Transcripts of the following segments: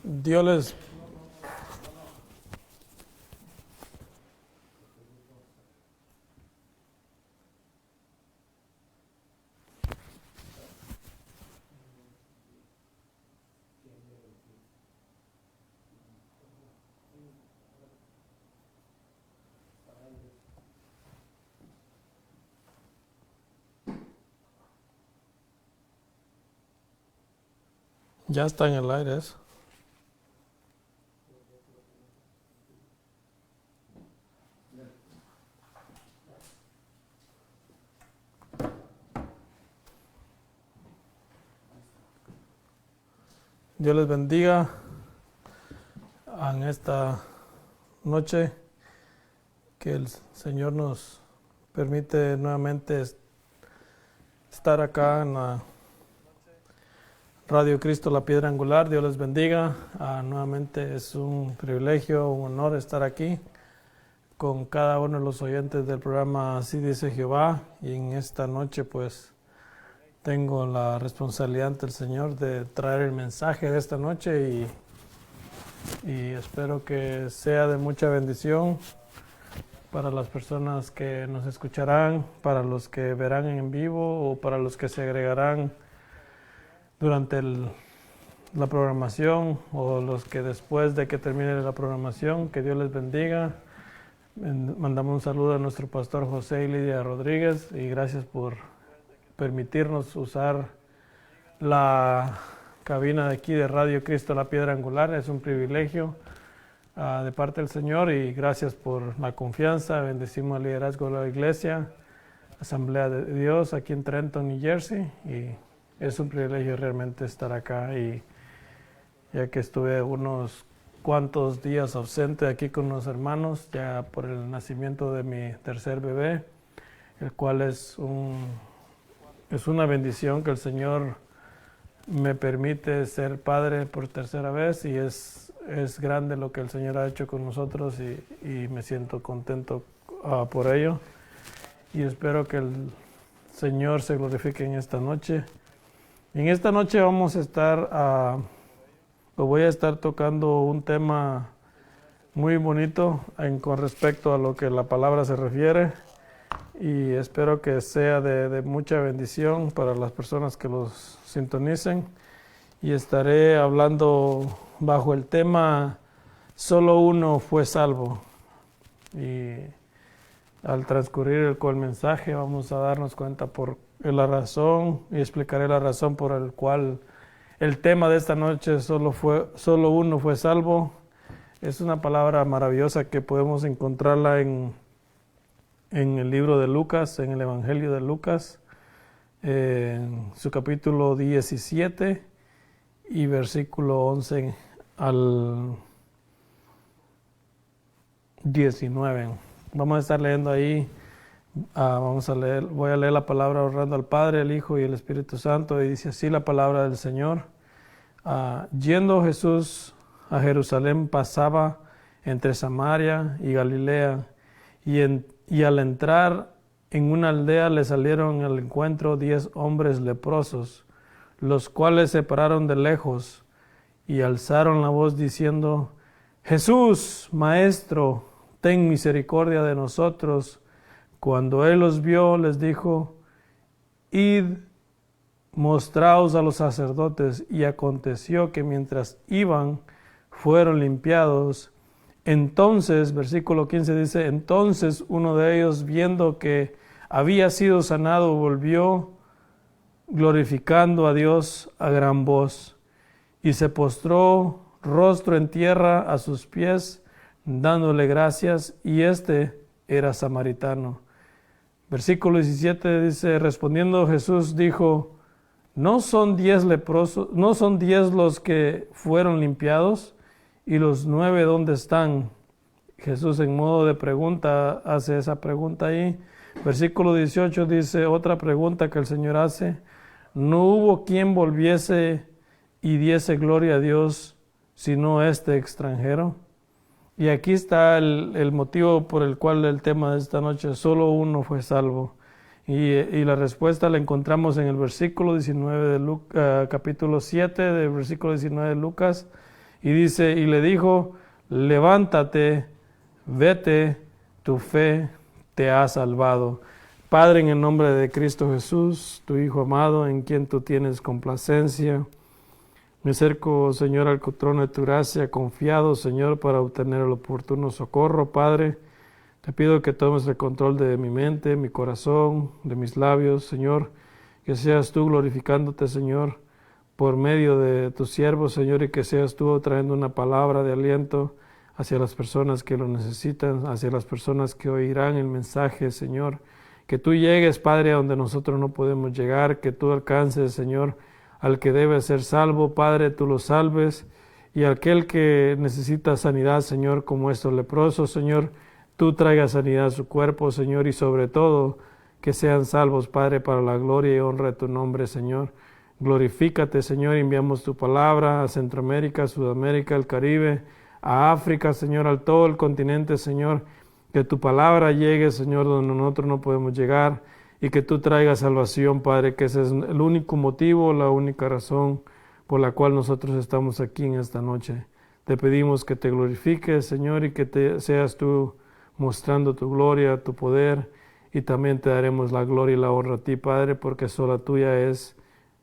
Dios les... Ya está en el aire eso. Dios les bendiga en esta noche, que el Señor nos permite nuevamente estar acá en la Radio Cristo, la Piedra Angular. Dios les bendiga. Nuevamente es un privilegio, un honor estar aquí con cada uno de los oyentes del programa Así Dice Jehová, y en esta noche pues tengo la responsabilidad ante el Señor de traer el mensaje de esta noche y espero que sea de mucha bendición para las personas que nos escucharán, para los que verán en vivo o para los que se agregarán durante la programación o los que después de que termine la programación. Que Dios les bendiga. Mandamos un saludo a nuestro pastor José y Lidia Rodríguez y gracias por permitirnos usar la cabina de aquí de Radio Cristo, la Piedra Angular. Es un privilegio de parte del Señor y gracias por la confianza. Bendecimos al liderazgo de la iglesia, Asamblea de Dios aquí en Trenton, New Jersey, y es un privilegio realmente estar acá, y ya que estuve unos cuantos días ausente aquí con los hermanos ya por el nacimiento de mi tercer bebé, el cual es una bendición que el Señor me permite ser padre por tercera vez, y es grande lo que el Señor ha hecho con nosotros y me siento contento por ello, y espero que el Señor se glorifique en esta noche. En esta noche voy a estar tocando un tema muy bonito con respecto a lo que la palabra se refiere, y espero que sea de mucha bendición para las personas que los sintonicen, y estaré hablando bajo el tema "Solo uno fue salvo", y al transcurrir el mensaje vamos a darnos cuenta por la razón, y explicaré la razón por el cual el tema de esta noche solo uno fue salvo. Es una palabra maravillosa que podemos encontrarla en el libro de Lucas, en el Evangelio de Lucas, en su capítulo 17 y versículo 11 al 19. Vamos a estar leyendo ahí. Voy a leer la palabra honrando al Padre, al Hijo y el Espíritu Santo, y dice así la palabra del Señor. Yendo Jesús a Jerusalén, pasaba entre Samaria y Galilea, y al entrar en una aldea le salieron al encuentro 10 hombres leprosos, los cuales se pararon de lejos y alzaron la voz diciendo: Jesús, Maestro, ten misericordia de nosotros. Cuando él los vio, les dijo: Id, mostraos a los sacerdotes. Y aconteció que mientras iban, fueron limpiados. Entonces, versículo 15 dice: entonces uno de ellos, viendo que había sido sanado, volvió glorificando a Dios a gran voz, y se postró rostro en tierra a sus pies, dándole gracias, y era samaritano. Versículo 17 dice: respondiendo Jesús dijo: ¿No son 10 leprosos, no son 10 los que fueron limpiados? ¿Y los 9 dónde están? Jesús, en modo de pregunta, hace esa pregunta ahí. Versículo 18 dice otra pregunta que el Señor hace: ¿no hubo quien volviese y diese gloria a Dios, sino este extranjero? Y aquí está el motivo por el cual el tema de esta noche: solo uno fue salvo. Y la respuesta la encontramos en el versículo 19 de capítulo 7, del versículo 19 de Lucas. Y dice, y le dijo, levántate, vete, tu fe te ha salvado. Padre, en el nombre de Cristo Jesús, tu Hijo amado, en quien tú tienes complacencia, me acerco, Señor, al trono de tu gracia, confiado, Señor, para obtener el oportuno socorro. Padre, te pido que tomes el control de mi mente, mi corazón, de mis labios, Señor, que seas tú glorificándote, Señor, por medio de tus siervos, Señor, y que seas tú trayendo una palabra de aliento hacia las personas que lo necesitan, hacia las personas que oirán el mensaje, Señor. Que tú llegues, Padre, a donde nosotros no podemos llegar, que tú alcances, Señor, al que debe ser salvo, Padre, tú lo salves, y aquel que necesita sanidad, Señor, como estos leprosos, Señor, tú traigas sanidad a su cuerpo, Señor, y sobre todo que sean salvos, Padre, para la gloria y honra de tu nombre, Señor. Glorifícate, Señor, enviamos tu palabra a Centroamérica, a Sudamérica, al Caribe, a África, Señor, a todo el continente, Señor. Que tu palabra llegue, Señor, donde nosotros no podemos llegar, y que tú traigas salvación, Padre, que ese es el único motivo, la única razón por la cual nosotros estamos aquí en esta noche. Te pedimos que te glorifiques, Señor, y que seas tú mostrando tu gloria, tu poder, y también te daremos la gloria y la honra a ti, Padre, porque sola tuya es.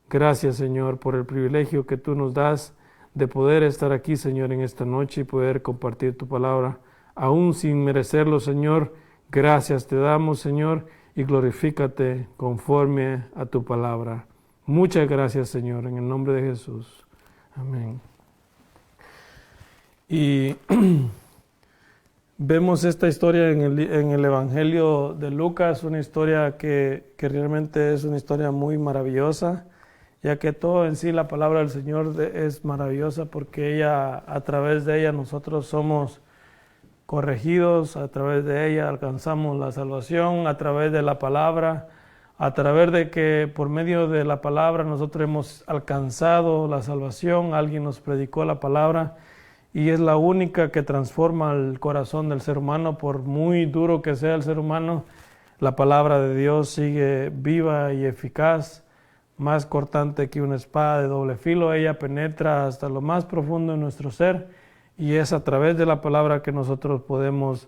Gracias, Señor, por el privilegio que tú nos das de poder estar aquí, Señor, en esta noche y poder compartir tu palabra, aún sin merecerlo, Señor. Gracias te damos, Señor, y glorifícate conforme a tu palabra. Muchas gracias, Señor, en el nombre de Jesús. Amén. Y vemos esta historia en el Evangelio de Lucas, una historia que realmente es una historia muy maravillosa, ya que todo en sí, la palabra del Señor es maravillosa, porque ella, a través de ella nosotros somos corregidos, a través de ella alcanzamos la salvación, a través de la palabra, a través de que por medio de la palabra nosotros hemos alcanzado la salvación. Alguien nos predicó la palabra y es la única que transforma el corazón del ser humano. Por muy duro que sea el ser humano, la palabra de Dios sigue viva y eficaz, más cortante que una espada de doble filo. Ella penetra hasta lo más profundo de nuestro ser, y es a través de la palabra que nosotros podemos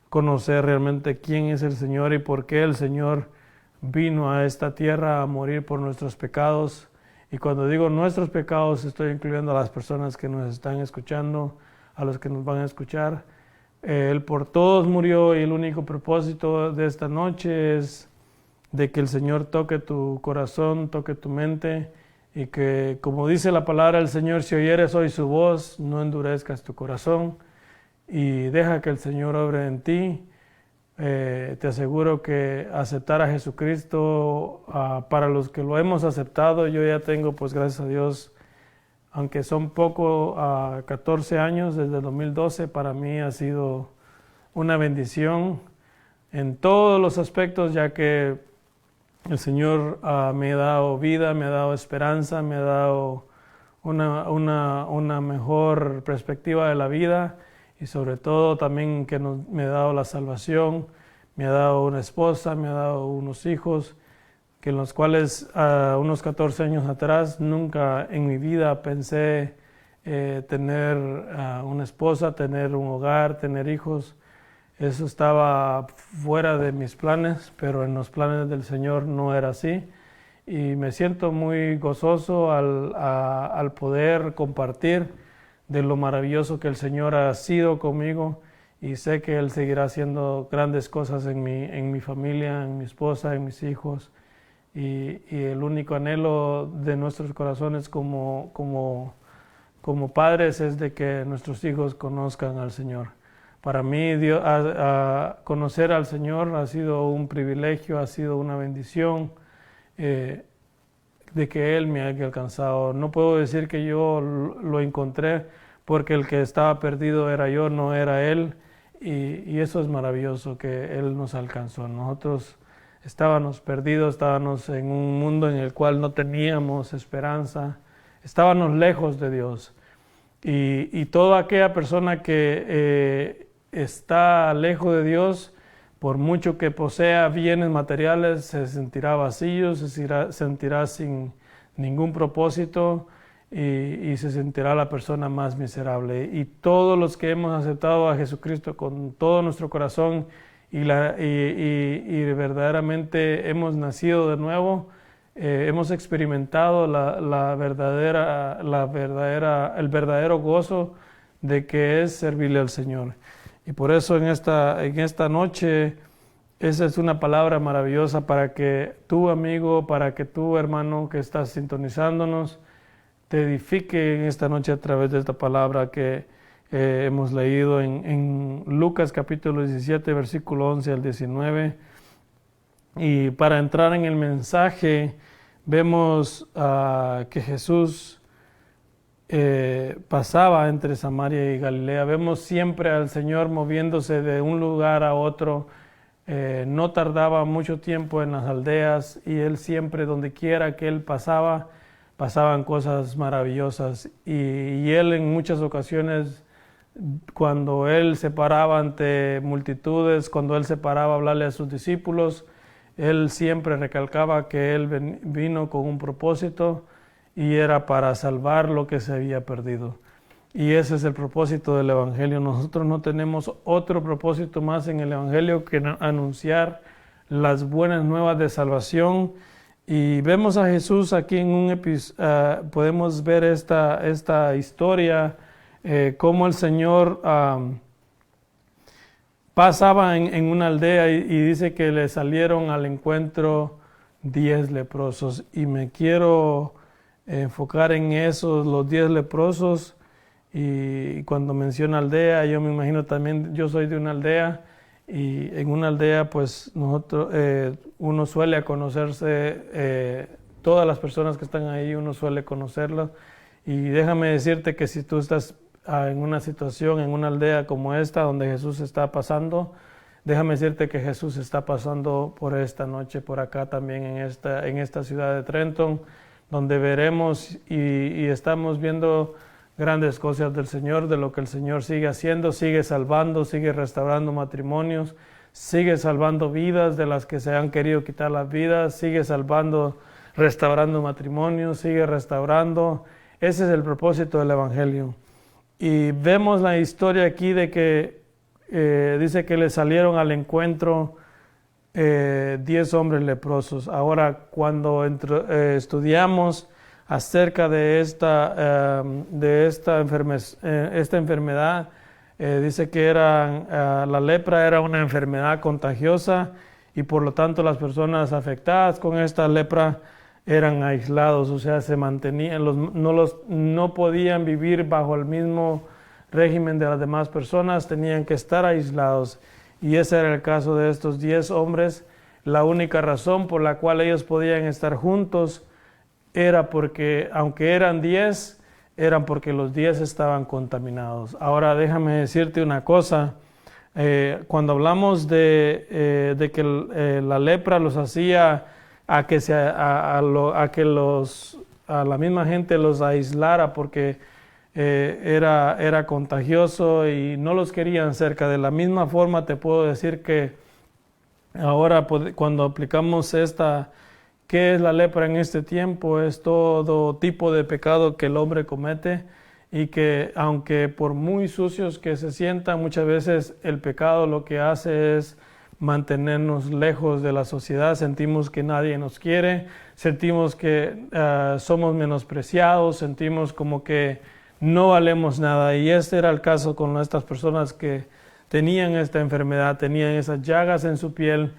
conocer realmente quién es el Señor y por qué el Señor vino a esta tierra a morir por nuestros pecados. Y cuando digo nuestros pecados, estoy incluyendo a las personas que nos están escuchando, a los que nos van a escuchar. Él por todos murió, y el único propósito de esta noche es de que el Señor toque tu corazón, toque tu mente, y que, como dice la palabra del Señor, si oyeres hoy su voz, no endurezcas tu corazón y deja que el Señor obre en ti. Te aseguro que aceptar a Jesucristo, para los que lo hemos aceptado, yo ya tengo, pues gracias a Dios, aunque son poco, 14 años desde el 2012, para mí ha sido una bendición en todos los aspectos, ya que el Señor me ha dado vida, me ha dado esperanza, me ha dado una mejor perspectiva de la vida, y sobre todo también que me ha dado la salvación, me ha dado una esposa, me ha dado unos hijos, que en los cuales unos 14 años atrás nunca en mi vida pensé tener una esposa, tener un hogar, tener hijos. Eso estaba fuera de mis planes, pero en los planes del Señor no era así. Y me siento muy gozoso al poder compartir de lo maravilloso que el Señor ha sido conmigo, y sé que Él seguirá haciendo grandes cosas en mi familia, en mi esposa, en mis hijos. Y el único anhelo de nuestros corazones como padres es de que nuestros hijos conozcan al Señor. Para mí, conocer al Señor ha sido un privilegio, ha sido una bendición, de que Él me haya alcanzado. No puedo decir que yo lo encontré, porque el que estaba perdido era yo, no era Él, y eso es maravilloso, que Él nos alcanzó. Nosotros estábamos perdidos, estábamos en un mundo en el cual no teníamos esperanza, estábamos lejos de Dios. Y toda aquella persona que está lejos de Dios, por mucho que posea bienes materiales, se sentirá vacío, se sentirá sin ningún propósito, y se sentirá la persona más miserable. Y todos los que hemos aceptado a Jesucristo con todo nuestro corazón y verdaderamente hemos nacido de nuevo, hemos experimentado el verdadero gozo de que es servirle al Señor. Y por eso en esta noche, esa es una palabra maravillosa para que tu amigo, para que tu hermano que estás sintonizándonos, te edifique en esta noche a través de esta palabra que hemos leído en Lucas capítulo 17, versículo 11 al 19. Y para entrar en el mensaje, vemos que Jesús pasaba entre Samaria y Galilea. Vemos siempre al Señor moviéndose de un lugar a otro. No tardaba mucho tiempo en las aldeas y Él siempre, donde quiera que Él pasaba, pasaban cosas maravillosas. Y Él en muchas ocasiones, cuando Él se paraba ante multitudes, cuando Él se paraba a hablarle a sus discípulos, Él siempre recalcaba que Él vino con un propósito y era para salvar lo que se había perdido. Y ese es el propósito del Evangelio. Nosotros no tenemos otro propósito más en el Evangelio que anunciar las buenas nuevas de salvación. Y vemos a Jesús aquí en podemos ver esta historia, cómo el Señor pasaba en una aldea y dice que le salieron al encuentro 10 leprosos. Y me quiero enfocar en esos, los 10 leprosos. Y cuando menciona aldea, yo me imagino también, yo soy de una aldea, y en una aldea pues uno suele conocerse, todas las personas que están ahí uno suele conocerlas. Y déjame decirte que si tú estás en una situación, en una aldea como esta, donde Jesús está pasando, déjame decirte que Jesús está pasando por esta noche, por acá también en esta ciudad de Trenton, donde veremos y estamos viendo grandes cosas del Señor, de lo que el Señor sigue haciendo, sigue salvando, sigue restaurando matrimonios, sigue salvando vidas de las que se han querido quitar las vidas, sigue restaurando matrimonios, sigue restaurando. Ese es el propósito del Evangelio. Y vemos la historia aquí de que dice que le salieron al encuentro 10 hombres leprosos. Ahora, cuando estudiamos acerca de esta enfermedad, dice que la lepra era una enfermedad contagiosa y por lo tanto las personas afectadas con esta lepra eran aislados, o sea, se mantenían, no podían vivir bajo el mismo régimen de las demás personas, tenían que estar aislados. Y ese era el caso de estos 10 hombres. La única razón por la cual ellos podían estar juntos era porque, aunque eran 10, eran porque los 10 estaban contaminados. Ahora déjame decirte una cosa, cuando hablamos de que la lepra los hacía a la misma gente los aislara porque era contagioso y no los querían cerca. De la misma forma te puedo decir que ahora cuando aplicamos ¿qué es la lepra en este tiempo? Es todo tipo de pecado que el hombre comete y que aunque por muy sucios que se sientan, muchas veces el pecado lo que hace es mantenernos lejos de la sociedad. Sentimos que nadie nos quiere, sentimos que somos menospreciados, sentimos como que no valemos nada. Y este era el caso con estas personas que tenían esta enfermedad, tenían esas llagas en su piel,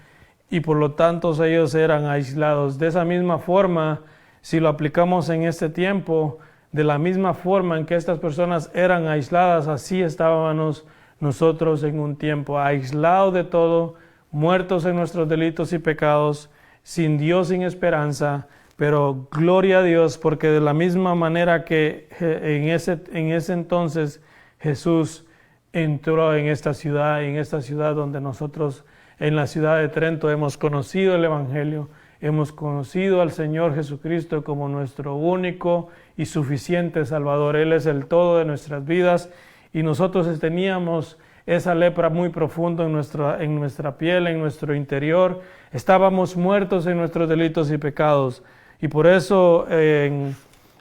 y por lo tanto ellos eran aislados. De esa misma forma, si lo aplicamos en este tiempo, de la misma forma en que estas personas eran aisladas, así estábamos nosotros en un tiempo, aislados de todo, muertos en nuestros delitos y pecados, sin Dios, sin esperanza. Pero gloria a Dios, porque de la misma manera que en ese entonces Jesús entró en esta ciudad donde nosotros en la ciudad de Trento hemos conocido el Evangelio, hemos conocido al Señor Jesucristo como nuestro único y suficiente Salvador. Él es el todo de nuestras vidas y nosotros teníamos esa lepra muy profunda en nuestra piel, en nuestro interior. Estábamos muertos en nuestros delitos y pecados. Y por eso en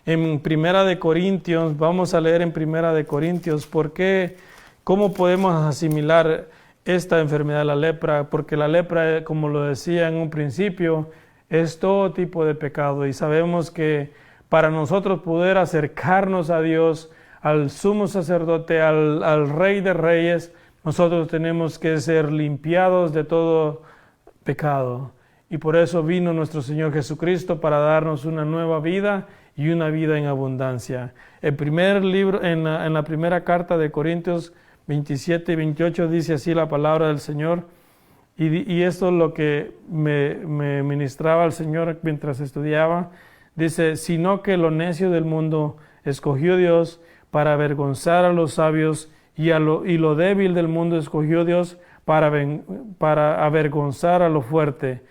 en Primera de Corintios, vamos a leer en Primera de Corintios, ¿cómo podemos asimilar esta enfermedad de la lepra? Porque la lepra, como lo decía en un principio, es todo tipo de pecado y sabemos que para nosotros poder acercarnos a Dios, al sumo sacerdote, al Rey de Reyes, nosotros tenemos que ser limpiados de todo pecado. Y por eso vino nuestro Señor Jesucristo para darnos una nueva vida y una vida en abundancia. El primer libro, en la primera carta de Corintios 27 y 28 dice así la palabra del Señor. Y esto es lo que me ministraba el Señor mientras estudiaba. Dice, sino que lo necio del mundo escogió Dios para avergonzar a los sabios y lo débil del mundo escogió Dios para avergonzar a lo fuerte.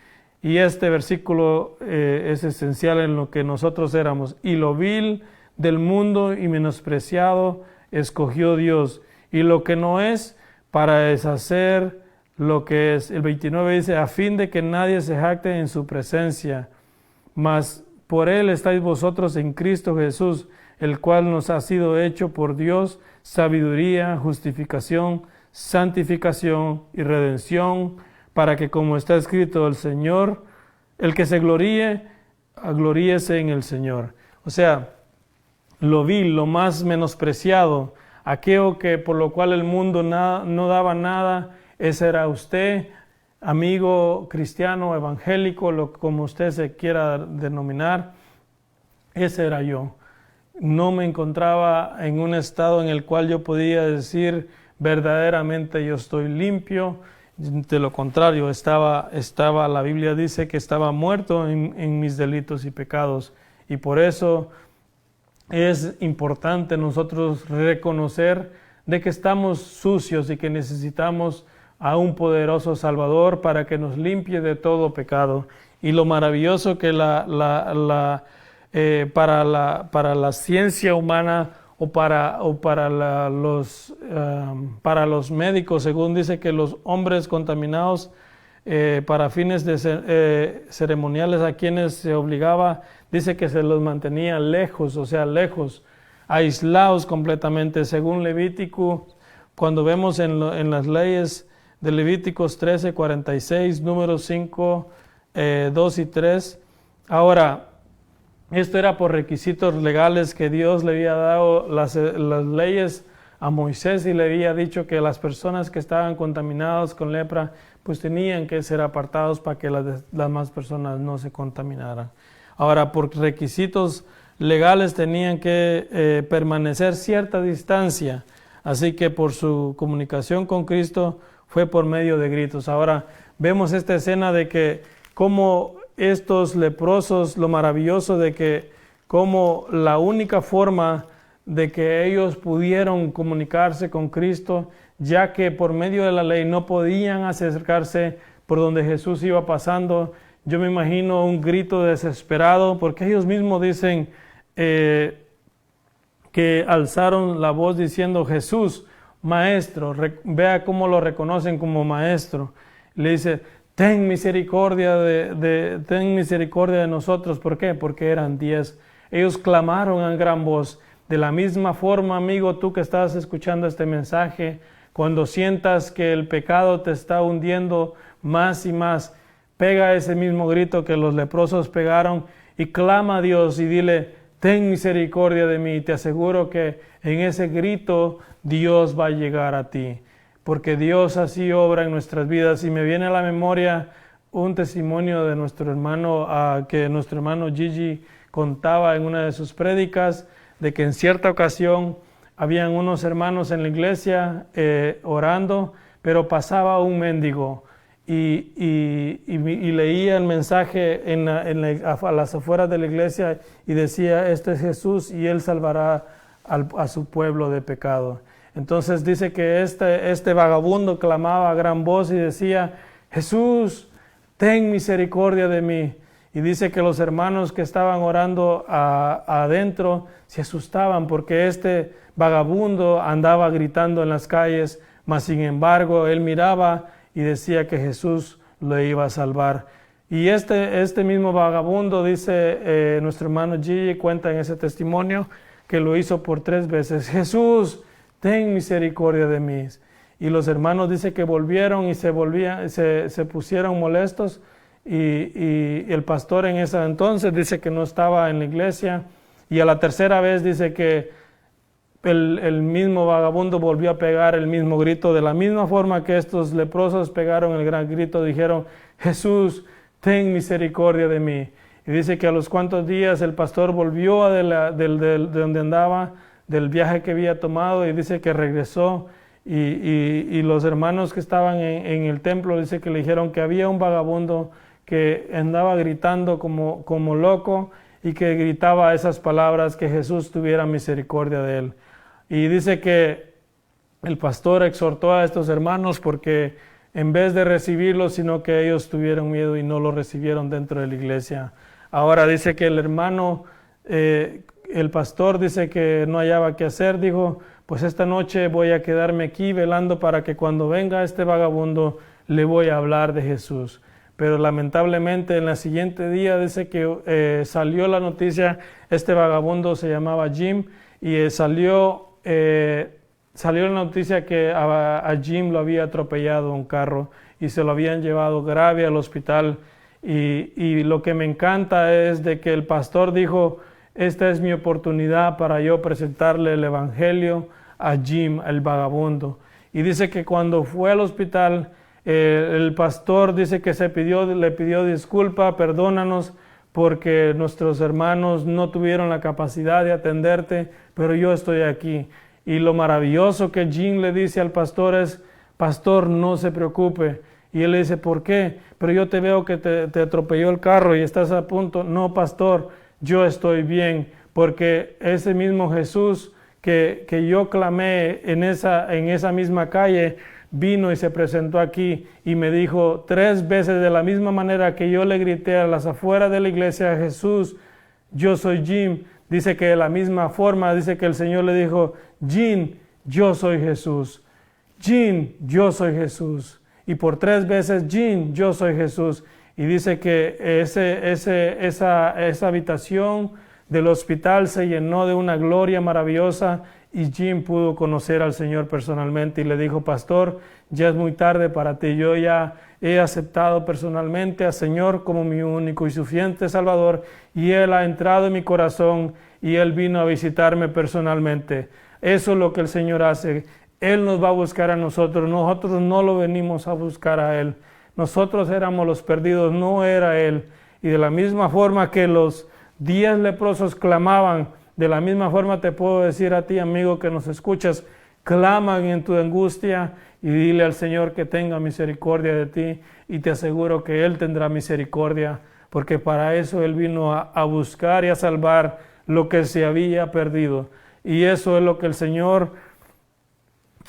Y este versículo es esencial en lo que nosotros éramos. Y lo vil del mundo y menospreciado escogió Dios. Y lo que no es para deshacer lo que es. El 29 dice, a fin de que nadie se jacte en su presencia. Mas por él estáis vosotros en Cristo Jesús, el cual nos ha sido hecho por Dios sabiduría, justificación, santificación y redención, para que, como está escrito, el Señor, el que se gloríe, gloríese en el Señor. O sea, lo vil, lo más menospreciado, aquello que por lo cual el mundo no daba nada, ese era usted, amigo cristiano, evangélico, como usted se quiera denominar, ese era yo. No me encontraba en un estado en el cual yo podía decir verdaderamente yo estoy limpio. De lo contrario, la Biblia dice que estaba muerto en mis delitos y pecados. Y por eso es importante nosotros reconocer de que estamos sucios y que necesitamos a un poderoso Salvador para que nos limpie de todo pecado. Y lo maravilloso que para la ciencia humana o para los médicos, según dice que los hombres contaminados para fines ceremoniales a quienes se obligaba, dice que se los mantenía lejos, o sea, lejos, aislados completamente. Según Levítico, cuando vemos en las leyes de Levíticos 13, 46, números 5, 2 y 3. Ahora, esto era por requisitos legales que Dios le había dado las leyes a Moisés y le había dicho que las personas que estaban contaminadas con lepra pues tenían que ser apartados para que las demás personas no se contaminaran. Ahora, por requisitos legales tenían que permanecer cierta distancia, así que por su comunicación con Cristo fue por medio de gritos. Ahora vemos esta escena de que cómo estos leprosos, lo maravilloso de que como la única forma de que ellos pudieron comunicarse con Cristo, ya que por medio de la ley no podían acercarse por donde Jesús iba pasando. Yo me imagino un grito desesperado, porque ellos mismos dicen que alzaron la voz diciendo, Jesús, Maestro, vea cómo lo reconocen como Maestro. Le dice, ten misericordia de nosotros. ¿Por qué? Porque eran 10. Ellos clamaron en gran voz. De la misma forma, amigo, tú que estás escuchando este mensaje, cuando sientas que el pecado te está hundiendo más y más, pega ese mismo grito que los leprosos pegaron y clama a Dios y dile, ten misericordia de mí. Te aseguro que en ese grito Dios va a llegar a ti, porque Dios así obra en nuestras vidas. Y me viene a la memoria un testimonio de nuestro hermano, que nuestro hermano Gigi contaba en una de sus prédicas, de que en cierta ocasión habían unos hermanos en la iglesia orando, pero pasaba un mendigo y leía el mensaje a las afueras de la iglesia y decía, este es Jesús y Él salvará a su pueblo de pecado. Entonces dice que este vagabundo clamaba a gran voz y decía, Jesús, ten misericordia de mí. Y dice que los hermanos que estaban orando adentro se asustaban porque este vagabundo andaba gritando en las calles, mas sin embargo él miraba y decía que Jesús lo iba a salvar. Y este mismo vagabundo, dice nuestro hermano Gigi, cuenta en ese testimonio que lo hizo por 3 veces. Jesús, ten misericordia de mí. Y los hermanos dice que volvieron y se pusieron molestos y el pastor en ese entonces dice que no estaba en la iglesia, y a la 3ª vez dice que el mismo vagabundo volvió a pegar el mismo grito, de la misma forma que estos leprosos pegaron el gran grito, dijeron, Jesús, ten misericordia de mí. Y dice que a los cuantos días el pastor volvió de donde andaba, del viaje que había tomado, y dice que regresó, y los hermanos que estaban en el templo, dice que le dijeron que había un vagabundo que andaba gritando como loco, y que gritaba esas palabras, que Jesús tuviera misericordia de él. Y dice que el pastor exhortó a estos hermanos porque en vez de recibirlo, sino que ellos tuvieron miedo y no lo recibieron dentro de la iglesia. Ahora dice que el hermano, el pastor dice que no hallaba qué hacer, dijo, pues esta noche voy a quedarme aquí velando para que cuando venga este vagabundo le voy a hablar de Jesús. Pero lamentablemente en la siguiente día dice que salió la noticia, este vagabundo se llamaba Jim, y salió la noticia que a Jim lo había atropellado un carro y se lo habían llevado grave al hospital. Y lo que me encanta es de que el pastor dijo, esta es mi oportunidad para yo presentarle el evangelio a Jim, el vagabundo. Y dice que cuando fue al hospital, el pastor dice que le pidió disculpa, perdónanos porque nuestros hermanos no tuvieron la capacidad de atenderte, pero yo estoy aquí. Y lo maravilloso que Jim le dice al pastor es, pastor, no se preocupe. Y él le dice, ¿por qué? Pero yo te veo que te atropelló el carro y estás a punto. No, pastor, yo estoy bien, porque ese mismo Jesús que yo clamé en esa misma calle, vino y se presentó aquí y me dijo 3 veces de la misma manera que yo le grité a las afueras de la iglesia, Jesús, yo soy Jim. Dice que de la misma forma, dice que el Señor le dijo, Jim, yo soy Jesús. Jim, yo soy Jesús. Y por 3 veces, Jim, yo soy Jesús. Y dice que esa habitación del hospital se llenó de una gloria maravillosa, y Jim pudo conocer al Señor personalmente y le dijo, pastor, ya es muy tarde para ti, yo ya he aceptado personalmente al Señor como mi único y suficiente Salvador, y Él ha entrado en mi corazón y Él vino a visitarme personalmente. Eso es lo que el Señor hace. Él nos va a buscar a nosotros no lo venimos a buscar a Él. Nosotros éramos los perdidos, no era Él. Y de la misma forma que los 10 leprosos clamaban, de la misma forma te puedo decir a ti, amigo, que nos escuchas, claman en tu angustia y dile al Señor que tenga misericordia de ti, y te aseguro que Él tendrá misericordia, porque para eso Él vino a buscar y a salvar lo que se había perdido. Y eso es lo que el Señor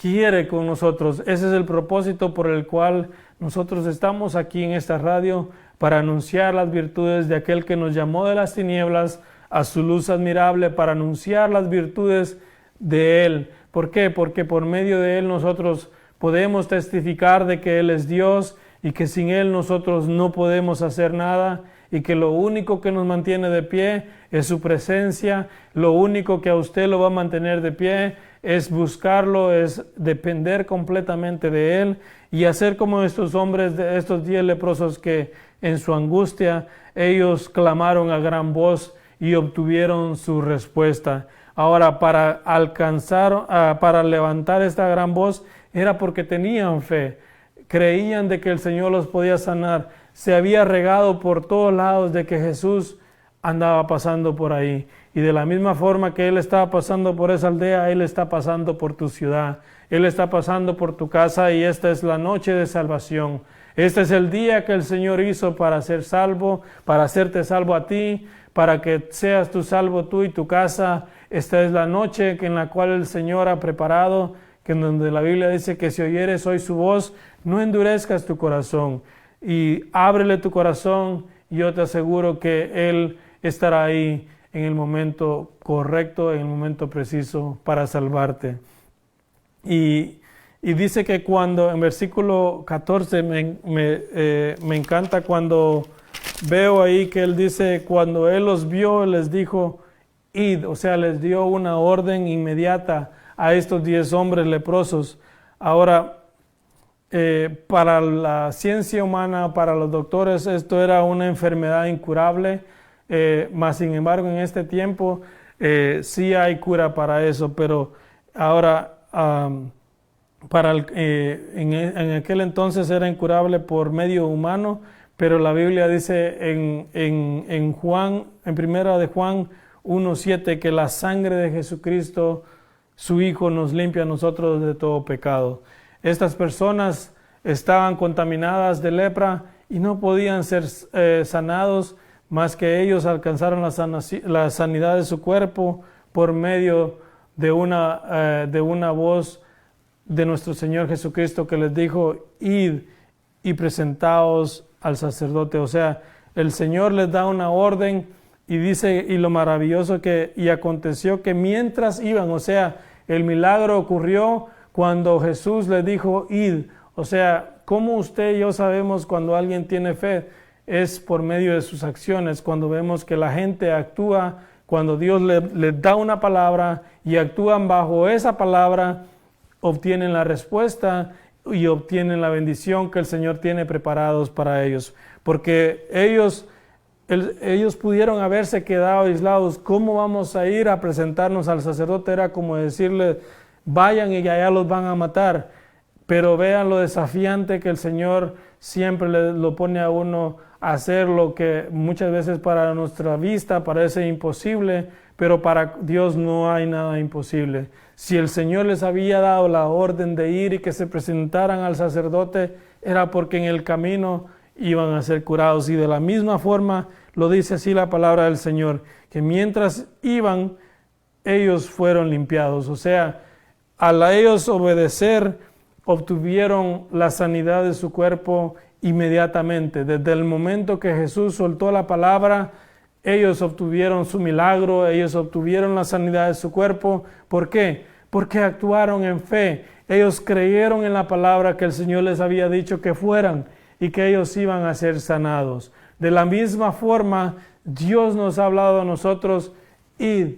quiere con nosotros. Ese es el propósito por el cual nosotros estamos aquí en esta radio, para anunciar las virtudes de aquel que nos llamó de las tinieblas a su luz admirable, para anunciar las virtudes de Él. ¿Por qué? Porque por medio de Él nosotros podemos testificar de que Él es Dios y que sin Él nosotros no podemos hacer nada, y que lo único que nos mantiene de pie es su presencia. Lo único que a usted lo va a mantener de pie es buscarlo, es depender completamente de Él y hacer como estos hombres, de estos 10 leprosos, que en su angustia ellos clamaron a gran voz y obtuvieron su respuesta. Ahora, para para levantar esta gran voz, era porque tenían fe, creían de que el Señor los podía sanar. Se había regado por todos lados de que Jesús andaba pasando por ahí. Y de la misma forma que Él estaba pasando por esa aldea, Él está pasando por tu ciudad. Él está pasando por tu casa, y esta es la noche de salvación. Este es el día que el Señor hizo para ser salvo, para hacerte salvo a ti, para que seas tú salvo, tú y tu casa. Esta es la noche en la cual el Señor ha preparado, que en donde la Biblia dice que si oyeres hoy su voz, no endurezcas tu corazón, y ábrele tu corazón, y yo te aseguro que Él estará ahí en el momento correcto, en el momento preciso para salvarte. Y dice que cuando, en versículo 14, me encanta cuando veo ahí que él dice, cuando él los vio, les dijo, id, o sea, les dio una orden inmediata a estos 10 hombres leprosos. Ahora, para la ciencia humana, para los doctores, esto era una enfermedad incurable, mas sin embargo en este tiempo sí hay cura para eso, pero ahora en aquel entonces era incurable por medio humano, pero la Biblia dice en Juan, en primera de Juan 1:7, que la sangre de Jesucristo, su Hijo, nos limpia a nosotros de todo pecado. Estas personas estaban contaminadas de lepra y no podían ser sanados, más que ellos alcanzaron la sanidad de su cuerpo por medio de una voz de nuestro Señor Jesucristo que les dijo, id y presentaos al sacerdote. O sea, el Señor les da una orden y dice, y lo maravilloso y aconteció que mientras iban, o sea, el milagro ocurrió cuando Jesús les dijo, id. O sea, ¿cómo usted y yo sabemos cuando alguien tiene fe? Es por medio de sus acciones, cuando vemos que la gente actúa, cuando Dios les da una palabra y actúan bajo esa palabra, obtienen la respuesta y obtienen la bendición que el Señor tiene preparados para ellos. Porque ellos pudieron haberse quedado aislados. ¿Cómo vamos a ir a presentarnos al sacerdote? Era como decirle, vayan y allá los van a matar. Pero vean lo desafiante que el Señor siempre lo pone a uno a hacer lo que muchas veces para nuestra vista parece imposible, pero para Dios no hay nada imposible. Si el Señor les había dado la orden de ir y que se presentaran al sacerdote, era porque en el camino iban a ser curados. Y de la misma forma lo dice así la palabra del Señor, que mientras iban, ellos fueron limpiados. O sea, al ellos obedecer, obtuvieron la sanidad de su cuerpo inmediatamente. Desde el momento que Jesús soltó la palabra, ellos obtuvieron su milagro, ellos obtuvieron la sanidad de su cuerpo. ¿Por qué? Porque actuaron en fe. Ellos creyeron en la palabra que el Señor les había dicho que fueran y que ellos iban a ser sanados. De la misma forma, Dios nos ha hablado a nosotros, id.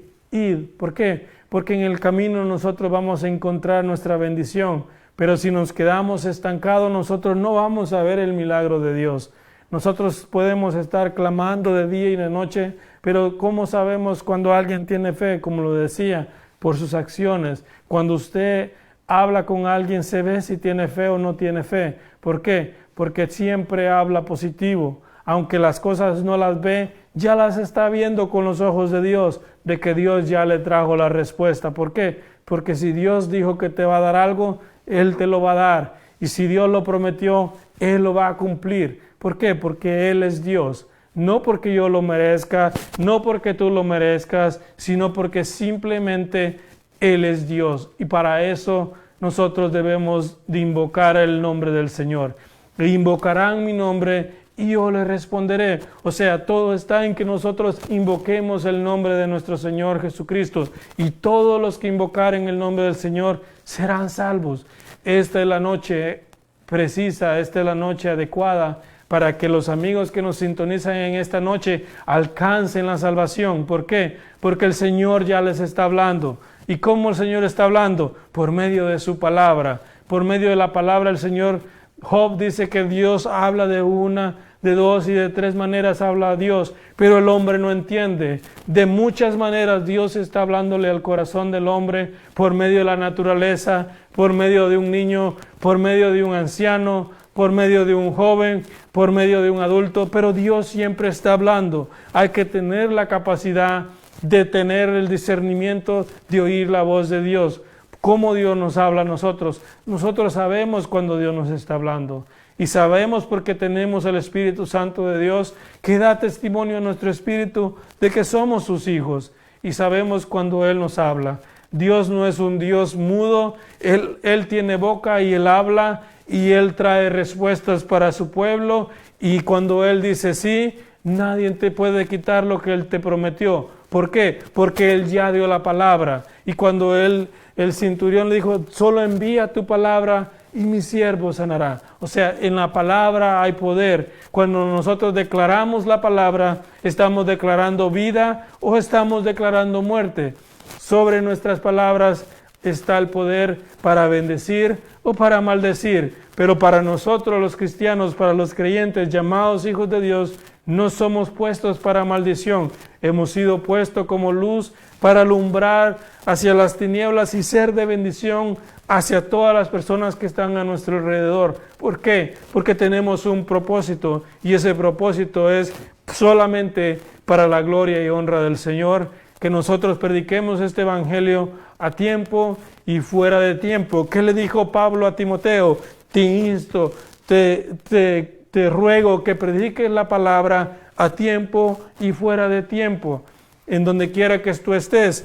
¿Por qué? Porque en el camino nosotros vamos a encontrar nuestra bendición. Pero si nos quedamos estancados, nosotros no vamos a ver el milagro de Dios. Nosotros podemos estar clamando de día y de noche, pero ¿cómo sabemos cuando alguien tiene fe? Como lo decía, por sus acciones. Cuando usted habla con alguien, se ve si tiene fe o no tiene fe. ¿Por qué? Porque siempre habla positivo. Aunque las cosas no las ve, ya las está viendo con los ojos de Dios, de que Dios ya le trajo la respuesta. ¿Por qué? Porque si Dios dijo que te va a dar algo, Él te lo va a dar. Y si Dios lo prometió, Él lo va a cumplir. ¿Por qué? Porque Él es Dios. No porque yo lo merezca, no porque tú lo merezcas, sino porque simplemente Él es Dios. Y para eso nosotros debemos de invocar el nombre del Señor. E invocarán mi nombre y yo le responderé. O sea, todo está en que nosotros invoquemos el nombre de nuestro Señor Jesucristo. Y todos los que invocaren el nombre del Señor serán salvos. Esta es la noche precisa, esta es la noche adecuada para que los amigos que nos sintonizan en esta noche alcancen la salvación. ¿Por qué? Porque el Señor ya les está hablando. ¿Y cómo el Señor está hablando? Por medio de su palabra. Por medio de la palabra el Señor, Job dice que Dios habla de una, de dos y de tres maneras habla a Dios, pero el hombre no entiende. De muchas maneras Dios está hablándole al corazón del hombre por medio de la naturaleza, por medio de un niño, por medio de un anciano, por medio de un joven, por medio de un adulto, pero Dios siempre está hablando. Hay que tener la capacidad de tener el discernimiento de oír la voz de Dios. ¿Cómo Dios nos habla a nosotros? Nosotros sabemos cuando Dios nos está hablando. Y sabemos porque tenemos el Espíritu Santo de Dios que da testimonio a nuestro espíritu de que somos sus hijos. Y sabemos cuando Él nos habla. Dios no es un Dios mudo. Él tiene boca y Él habla y Él trae respuestas para su pueblo. Y cuando Él dice sí, nadie te puede quitar lo que Él te prometió. ¿Por qué? Porque Él ya dio la palabra. Y cuando el centurión le dijo, solo envía tu palabra y mi siervo sanará. O sea, en la palabra hay poder. Cuando nosotros declaramos la palabra, ¿estamos declarando vida o estamos declarando muerte? Sobre nuestras palabras está el poder para bendecir o para maldecir. Pero para nosotros los cristianos, para los creyentes llamados hijos de Dios, no somos puestos para maldición. Hemos sido puestos como luz para alumbrar hacia las tinieblas y ser de bendición hacia todas las personas que están a nuestro alrededor. ¿Por qué? Porque tenemos un propósito y ese propósito es solamente para la gloria y honra del Señor, que nosotros prediquemos este evangelio a tiempo y fuera de tiempo. ¿Qué le dijo Pablo a Timoteo? Te insto, te ruego que prediques la palabra a tiempo y fuera de tiempo. En donde quiera que tú estés,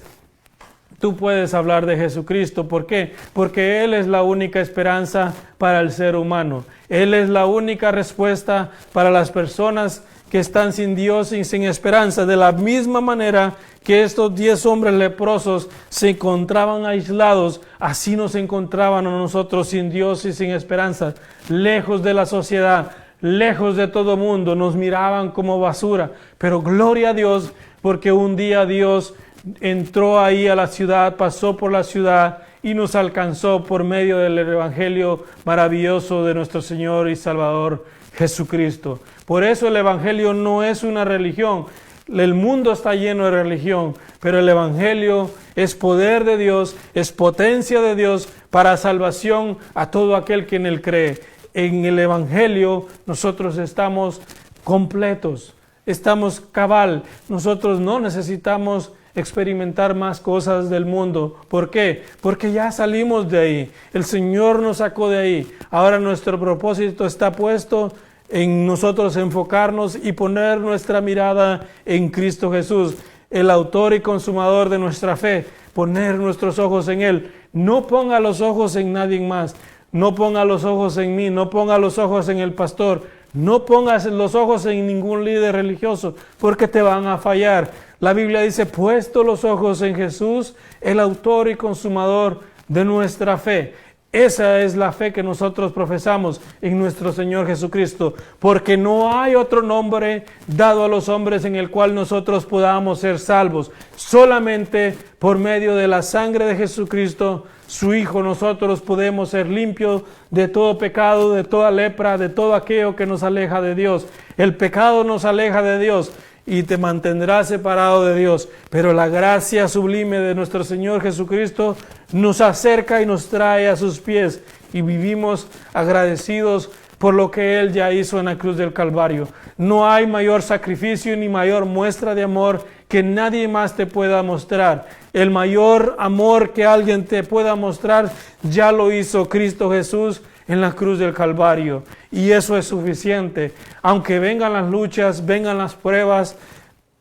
tú puedes hablar de Jesucristo. ¿Por qué? Porque Él es la única esperanza para el ser humano. Él es la única respuesta para las personas que están sin Dios y sin esperanza. De la misma manera que estos 10 hombres leprosos se encontraban aislados, así nos encontraban a nosotros sin Dios y sin esperanza, lejos de la sociedad, lejos de todo mundo, nos miraban como basura. Pero gloria a Dios, porque un día Dios entró ahí a la ciudad, pasó por la ciudad y nos alcanzó por medio del evangelio maravilloso de nuestro Señor y Salvador Jesucristo. Por eso el evangelio no es una religión. El mundo está lleno de religión, pero el evangelio es poder de Dios, es potencia de Dios para salvación a todo aquel que en él cree. En el evangelio nosotros estamos completos, estamos cabal. Nosotros no necesitamos experimentar más cosas del mundo. ¿Por qué? Porque ya salimos de ahí. El Señor nos sacó de ahí. Ahora nuestro propósito está puesto en nosotros enfocarnos y poner nuestra mirada en Cristo Jesús, el autor y consumador de nuestra fe, poner nuestros ojos en Él. No ponga los ojos en nadie más, no ponga los ojos en mí, no ponga los ojos en el pastor, no pongas los ojos en ningún líder religioso, porque te van a fallar. La Biblia dice, puesto los ojos en Jesús, el autor y consumador de nuestra fe. Esa es la fe que nosotros profesamos en nuestro Señor Jesucristo, porque no hay otro nombre dado a los hombres en el cual nosotros podamos ser salvos. Solamente por medio de la sangre de Jesucristo, su Hijo, nosotros podemos ser limpios de todo pecado, de toda lepra, de todo aquello que nos aleja de Dios. El pecado nos aleja de Dios y te mantendrás separado de Dios. Pero la gracia sublime de nuestro Señor Jesucristo nos acerca y nos trae a sus pies y vivimos agradecidos por lo que Él ya hizo en la cruz del Calvario. No hay mayor sacrificio ni mayor muestra de amor que nadie más te pueda mostrar. El mayor amor que alguien te pueda mostrar ya lo hizo Cristo Jesús en la cruz del Calvario, y eso es suficiente. Aunque vengan las luchas, vengan las pruebas,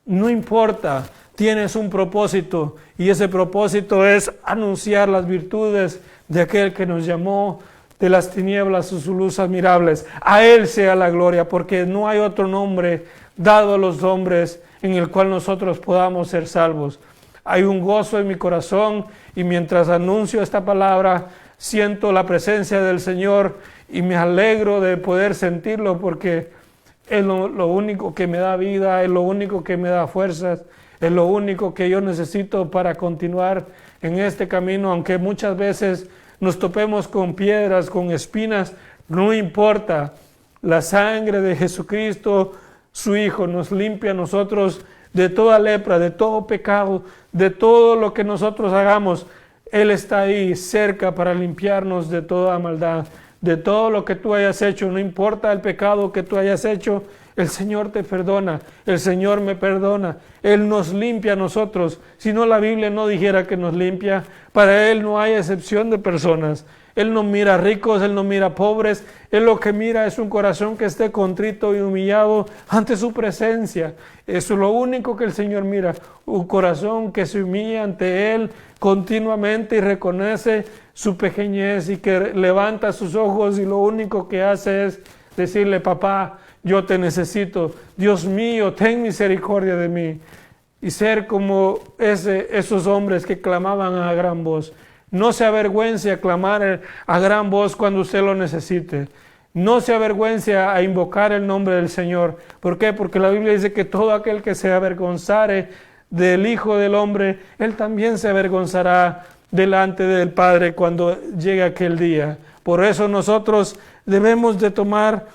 no importa, tienes un propósito, y ese propósito es anunciar las virtudes de aquel que nos llamó de las tinieblas a su luz admirables. A Él sea la gloria, porque no hay otro nombre dado a los hombres en el cual nosotros podamos ser salvos. Hay un gozo en mi corazón, y mientras anuncio esta palabra, siento la presencia del Señor y me alegro de poder sentirlo, porque es lo único que me da vida, es lo único que me da fuerzas, es lo único que yo necesito para continuar en este camino. Aunque muchas veces nos topemos con piedras, con espinas, no importa. La sangre de Jesucristo, su Hijo, nos limpia a nosotros de toda lepra, de todo pecado, de todo lo que nosotros hagamos. Él está ahí cerca para limpiarnos de toda maldad, de todo lo que tú hayas hecho. No importa el pecado que tú hayas hecho, el Señor te perdona, el Señor me perdona. Él nos limpia a nosotros. Si no, la Biblia no dijera que nos limpia. Para Él no hay excepción de personas. Él no mira ricos, Él no mira pobres. Él lo que mira es un corazón que esté contrito y humillado ante su presencia. Eso es lo único que el Señor mira. Un corazón que se humilla ante Él continuamente y reconoce su pequeñez y que levanta sus ojos y lo único que hace es decirle: papá, yo te necesito. Dios mío, ten misericordia de mí. Y ser como esos hombres que clamaban a gran voz. No se avergüence a clamar a gran voz cuando usted lo necesite. No se avergüence a invocar el nombre del Señor. ¿Por qué? Porque la Biblia dice que todo aquel que se avergonzare del Hijo del Hombre, Él también se avergonzará delante del Padre cuando llegue aquel día. Por eso nosotros debemos de tomar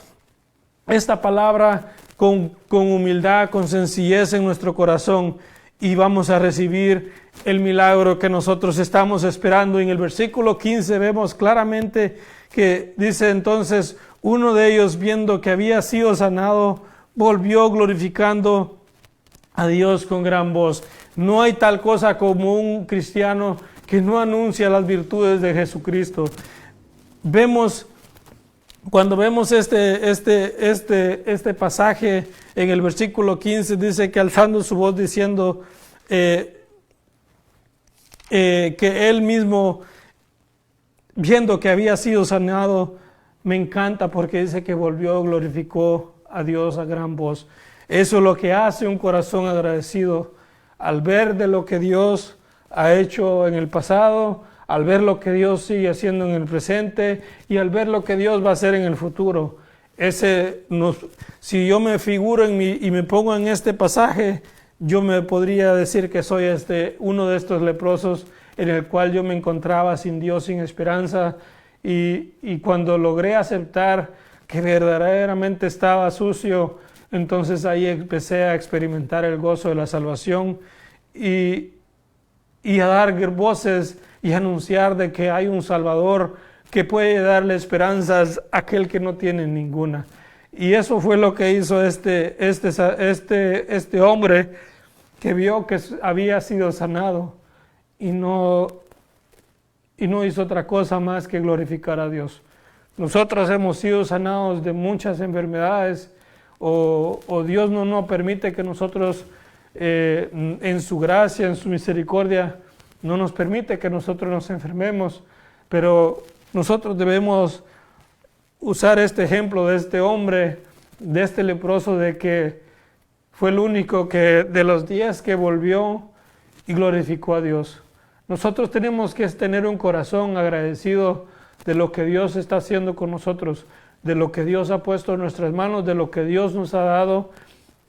esta palabra con humildad, con sencillez en nuestro corazón, y vamos a recibir el milagro que nosotros estamos esperando. En el versículo 15 vemos claramente que dice entonces, uno de ellos, viendo que había sido sanado, volvió glorificando a Dios con gran voz. No hay tal cosa como un cristiano que no anuncia las virtudes de Jesucristo. Cuando vemos este pasaje en el versículo 15, dice que alzando su voz diciendo que él mismo, viendo que había sido sanado, me encanta porque dice que volvió, glorificó a Dios a gran voz. Eso es lo que hace un corazón agradecido al ver de lo que Dios ha hecho en el pasado, al ver lo que Dios sigue haciendo en el presente y al ver lo que Dios va a hacer en el futuro. Si yo me figuro y me pongo en este pasaje, yo me podría decir que soy uno de estos leprosos en el cual yo me encontraba sin Dios, sin esperanza, y cuando logré aceptar que verdaderamente estaba sucio, entonces ahí empecé a experimentar el gozo de la salvación y a dar voces y anunciar de que hay un Salvador que puede darle esperanzas a aquel que no tiene ninguna. Y eso fue lo que hizo este hombre que vio que había sido sanado y no hizo otra cosa más que glorificar a Dios. Nosotros hemos sido sanados de muchas enfermedades o Dios no nos permite que nosotros en su gracia, en su misericordia, no nos permite que nosotros nos enfermemos, pero nosotros debemos usar este ejemplo de este hombre, de este leproso, de que fue el único que de los 10 que volvió y glorificó a Dios. Nosotros tenemos que tener un corazón agradecido de lo que Dios está haciendo con nosotros, de lo que Dios ha puesto en nuestras manos, de lo que Dios nos ha dado.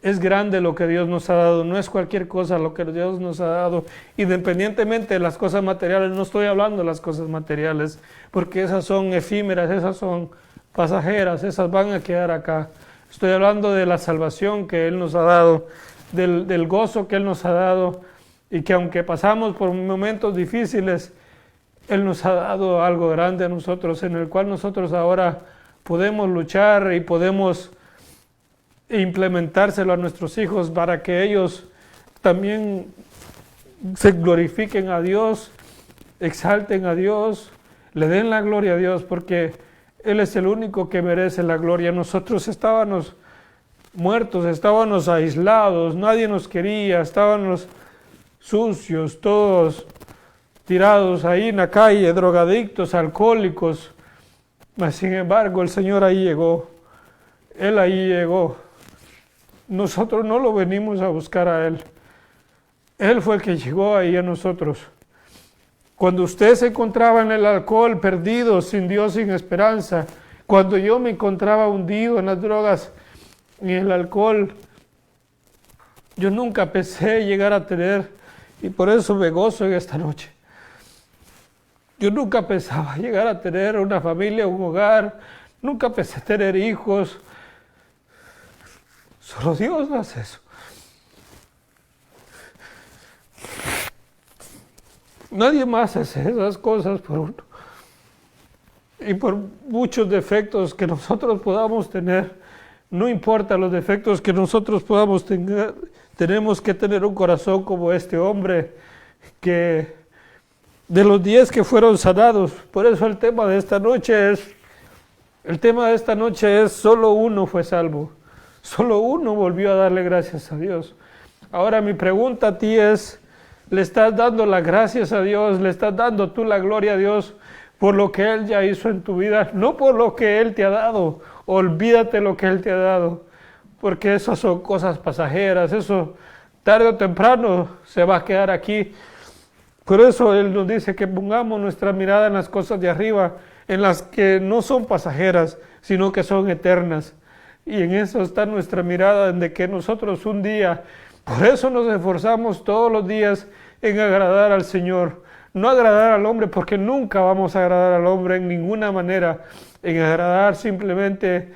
Es grande lo que Dios nos ha dado, no es cualquier cosa lo que Dios nos ha dado, independientemente de las cosas materiales. No estoy hablando de las cosas materiales, porque esas son efímeras, esas son pasajeras, esas van a quedar acá. Estoy hablando de la salvación que Él nos ha dado, del gozo que Él nos ha dado, y que aunque pasamos por momentos difíciles, Él nos ha dado algo grande a nosotros, en el cual nosotros ahora podemos luchar y podemos implementárselo a nuestros hijos para que ellos también se glorifiquen a Dios, exalten a Dios, le den la gloria a Dios, porque Él es el único que merece la gloria. Nosotros estábamos muertos, estábamos aislados, nadie nos quería, estábamos sucios, todos tirados ahí en la calle, drogadictos, alcohólicos. Mas sin embargo el Señor ahí llegó, Él ahí llegó. Nosotros no lo venimos a buscar a Él. Él fue el que llegó ahí a nosotros. Cuando usted se encontraba en el alcohol, perdido, sin Dios, sin esperanza, cuando yo me encontraba hundido en las drogas y en el alcohol, yo nunca pensé llegar a tener, y por eso me gozo en esta noche. Yo nunca pensaba llegar a tener una familia, un hogar, nunca pensé tener hijos. Solo Dios hace eso. Nadie más hace esas cosas por uno. Y por muchos defectos que nosotros podamos tener, no importa los defectos que nosotros podamos tener, tenemos que tener un corazón como este hombre, que de los 10 que fueron sanados. Por eso el tema de esta noche es solo uno fue salvo. Solo uno volvió a darle gracias a Dios. Ahora mi pregunta a ti es, ¿le estás dando las gracias a Dios? ¿Le estás dando tú la gloria a Dios por lo que Él ya hizo en tu vida? No por lo que Él te ha dado. Olvídate lo que Él te ha dado, porque esas son cosas pasajeras. Eso tarde o temprano se va a quedar aquí. Por eso Él nos dice que pongamos nuestra mirada en las cosas de arriba, en las que no son pasajeras, sino que son eternas. Y en eso está nuestra mirada, de que nosotros un día, por eso nos esforzamos todos los días en agradar al Señor. No agradar al hombre, porque nunca vamos a agradar al hombre en ninguna manera, en agradar simplemente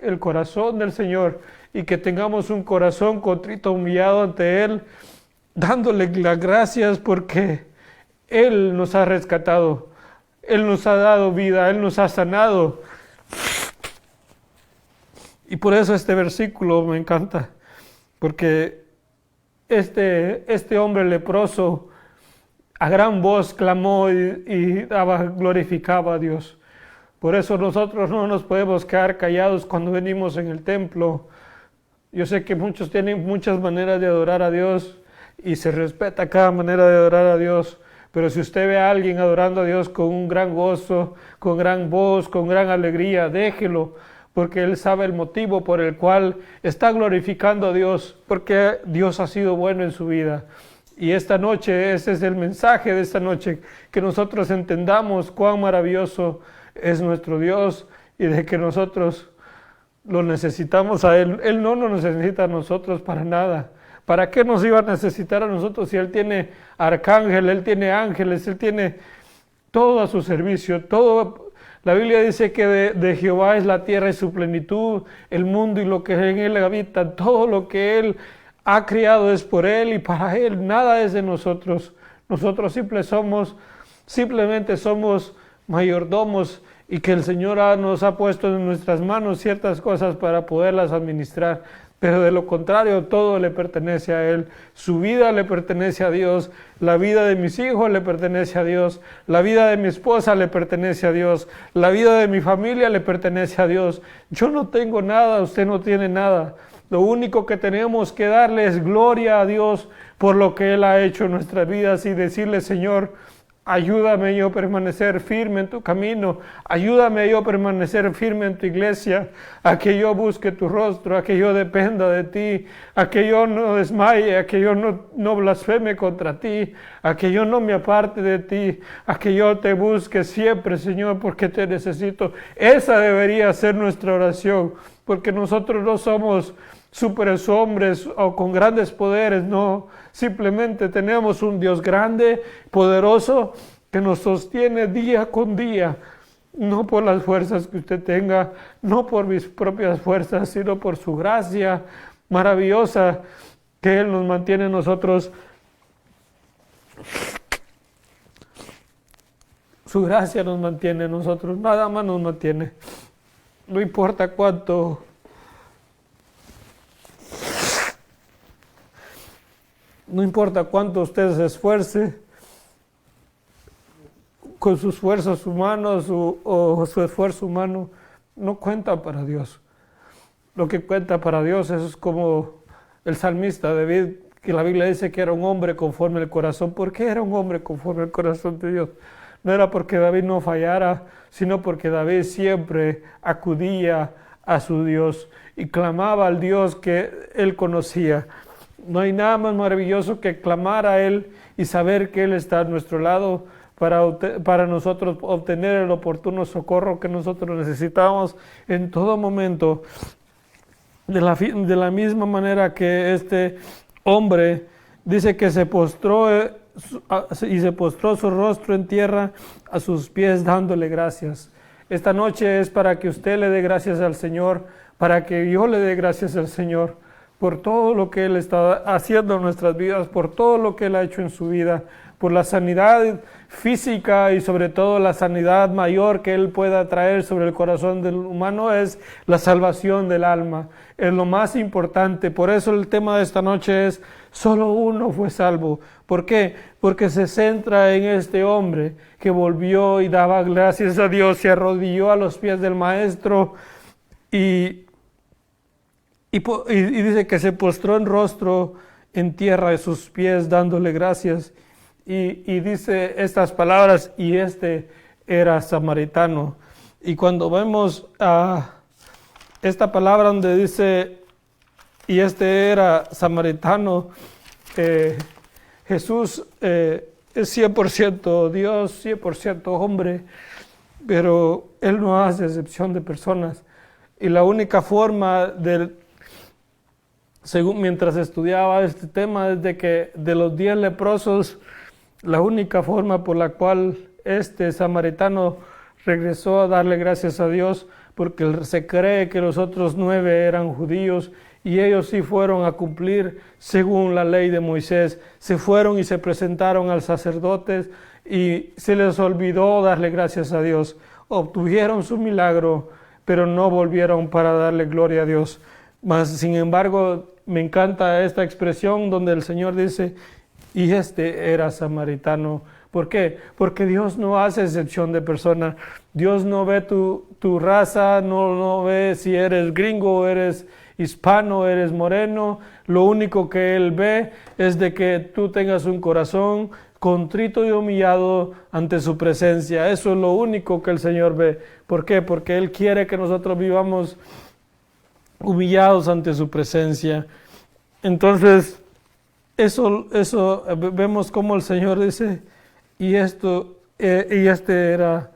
el corazón del Señor, y que tengamos un corazón contrito, humillado ante Él, dándole las gracias porque Él nos ha rescatado, Él nos ha dado vida, Él nos ha sanado. Y por eso este versículo me encanta, porque este hombre leproso a gran voz clamó y glorificaba a Dios. Por eso nosotros no nos podemos quedar callados cuando venimos en el templo. Yo sé que muchos tienen muchas maneras de adorar a Dios y se respeta cada manera de adorar a Dios, pero si usted ve a alguien adorando a Dios con un gran gozo, con gran voz, con gran alegría, déjelo, porque Él sabe el motivo por el cual está glorificando a Dios, porque Dios ha sido bueno en su vida. Y esta noche, ese es el mensaje de esta noche, que nosotros entendamos cuán maravilloso es nuestro Dios y de que nosotros lo necesitamos a Él. Él no nos necesita a nosotros para nada. ¿Para qué nos iba a necesitar a nosotros si Él tiene arcángel, Él tiene ángeles, Él tiene todo a su servicio? Todo. La Biblia dice que de Jehová es la tierra y su plenitud, el mundo y lo que en él habita. Todo lo que Él ha criado es por Él y para Él. Nada es de nosotros. Nosotros simplemente somos mayordomos, y que el Señor nos ha puesto en nuestras manos ciertas cosas para poderlas administrar. Pero de lo contrario, todo le pertenece a Él. Su vida le pertenece a Dios. La vida de mis hijos le pertenece a Dios. La vida de mi esposa le pertenece a Dios. La vida de mi familia le pertenece a Dios. Yo no tengo nada, usted no tiene nada. Lo único que tenemos que darle es gloria a Dios por lo que Él ha hecho en nuestras vidas y decirle: Señor, ayúdame yo a permanecer firme en tu camino, ayúdame yo a permanecer firme en tu iglesia, a que yo busque tu rostro, a que yo dependa de ti, a que yo no desmaye, a que yo no blasfeme contra ti, a que yo no me aparte de ti, a que yo te busque siempre, Señor, porque te necesito. Esa debería ser nuestra oración, porque nosotros no somos superhombres o con grandes poderes, no, simplemente tenemos un Dios grande, poderoso, que nos sostiene día con día, no por las fuerzas que usted tenga, no por mis propias fuerzas, sino por su gracia maravillosa, que Él nos mantiene nosotros. Su gracia nos mantiene nosotros, nada más nos mantiene. No importa cuánto usted se esfuerce con sus esfuerzos humanos o su esfuerzo humano, no cuenta para Dios. Lo que cuenta para Dios es como el salmista David, que la Biblia dice que era un hombre conforme al corazón. ¿Por qué era un hombre conforme al corazón de Dios? No era porque David no fallara, sino porque David siempre acudía a su Dios y clamaba al Dios que él conocía. No hay nada más maravilloso que clamar a Él y saber que Él está a nuestro lado para nosotros obtener el oportuno socorro que nosotros necesitamos en todo momento. De la misma manera que este hombre dice que se postró su rostro en tierra a sus pies dándole gracias. Esta noche es para que usted le dé gracias al Señor, para que yo le dé gracias al Señor por todo lo que Él está haciendo en nuestras vidas, por todo lo que Él ha hecho en su vida, por la sanidad física y sobre todo la sanidad mayor que Él pueda traer sobre el corazón del humano, es la salvación del alma. Es lo más importante. Por eso el tema de esta noche es: solo uno fue salvo. ¿Por qué? Porque se centra en este hombre que volvió y daba gracias a Dios, se arrodilló a los pies del Maestro y dice que se postró en rostro en tierra de sus pies dándole gracias. Y dice estas palabras: y este era samaritano. Y cuando vemos esta palabra donde dice y este era samaritano, Jesús es 100% Dios, 100% hombre. pero Él no hace excepción de personas. Y la única forma según mientras estudiaba este tema, es de que de los 10 leprosos, la única forma por la cual este samaritano regresó a darle gracias a Dios, porque se cree que los otros 9 eran judíos y ellos sí fueron a cumplir según la ley de Moisés. Se fueron y se presentaron al sacerdote y se les olvidó darle gracias a Dios. Obtuvieron su milagro, pero no volvieron para darle gloria a Dios. Mas, sin embargo, me encanta esta expresión donde el Señor dice, y este era samaritano. ¿Por qué? Porque Dios no hace excepción de persona. Dios no ve tu raza, no ve si eres gringo, eres hispano, eres moreno. Lo único que Él ve es de que tú tengas un corazón contrito y humillado ante su presencia. Eso es lo único que el Señor ve. ¿Por qué? Porque Él quiere que nosotros vivamos humillados ante su presencia. Entonces, eso vemos como el Señor dice, y este era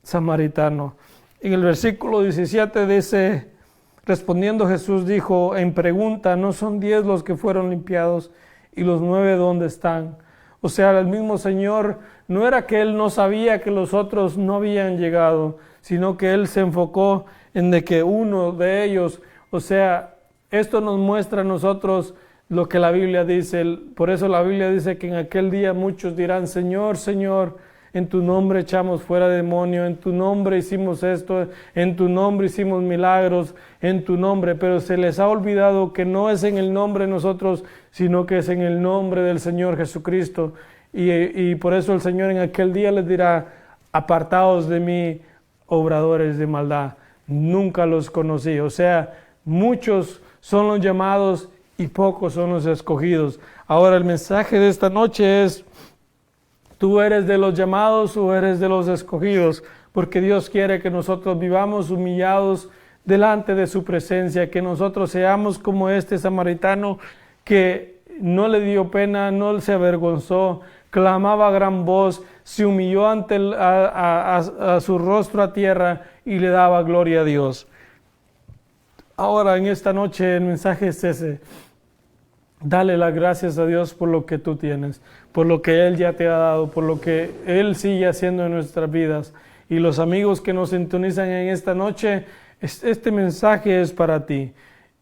samaritano. En el versículo 17 dice, respondiendo Jesús dijo en pregunta, ¿no son 10 los que fueron limpiados y los 9 dónde están? O sea, el mismo Señor, no era que Él no sabía que los otros no habían llegado, sino que Él se enfocó en de que uno de ellos, o sea, esto nos muestra a nosotros lo que la Biblia dice. Por eso la Biblia dice que en aquel día muchos dirán, Señor, Señor, en tu nombre echamos fuera demonio, en tu nombre hicimos esto, en tu nombre hicimos milagros, en tu nombre. Pero se les ha olvidado que no es en el nombre de nosotros, sino que es en el nombre del Señor Jesucristo. Y por eso el Señor en aquel día les dirá, apartaos de mí, obradores de maldad, nunca los conocí. O sea, muchos son los llamados y pocos son los escogidos. Ahora el mensaje de esta noche es, ¿tú eres de los llamados o eres de los escogidos? Porque Dios quiere que nosotros vivamos humillados delante de su presencia, que nosotros seamos como este samaritano que no le dio pena, no se avergonzó, clamaba a gran voz, se humilló ante a su rostro a tierra y le daba gloria a Dios. Ahora en esta noche el mensaje es ese. Dale las gracias a Dios por lo que tú tienes, por lo que Él ya te ha dado, por lo que Él sigue haciendo en nuestras vidas. Y los amigos que nos sintonizan en esta noche, este mensaje es para ti.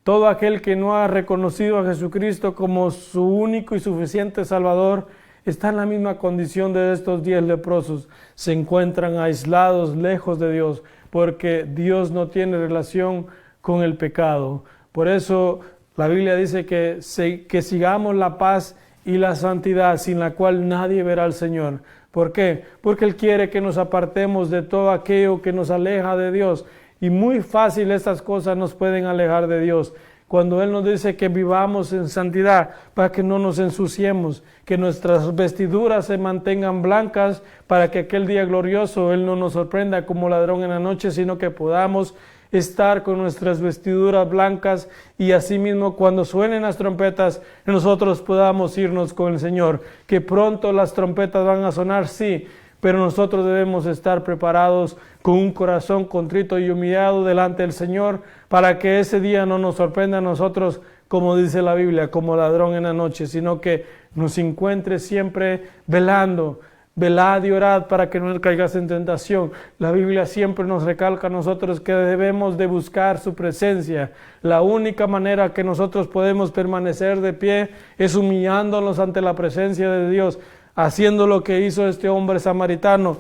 Todo aquel que no ha reconocido a Jesucristo como su único y suficiente Salvador, está en la misma condición de estos 10 leprosos. Se encuentran aislados, lejos de Dios, porque Dios no tiene relación con el pecado. Por eso la Biblia dice que sigamos la paz y la santidad, sin la cual nadie verá al Señor. ¿Por qué? Porque Él quiere que nos apartemos de todo aquello que nos aleja de Dios. Y muy fácil estas cosas nos pueden alejar de Dios. Cuando Él nos dice que vivamos en santidad para que no nos ensuciemos, que nuestras vestiduras se mantengan blancas para que aquel día glorioso Él no nos sorprenda como ladrón en la noche, sino que podamos estar con nuestras vestiduras blancas y asimismo cuando suenen las trompetas nosotros podamos irnos con el Señor. Que pronto las trompetas van a sonar, sí, pero nosotros debemos estar preparados con un corazón contrito y humillado delante del Señor para que ese día no nos sorprenda a nosotros, como dice la Biblia, como ladrón en la noche, sino que nos encuentre siempre velando. Velad y orad para que no caigas en tentación. La Biblia siempre nos recalca a nosotros que debemos de buscar su presencia. La única manera que nosotros podemos permanecer de pie es humillándonos ante la presencia de Dios, haciendo lo que hizo este hombre samaritano,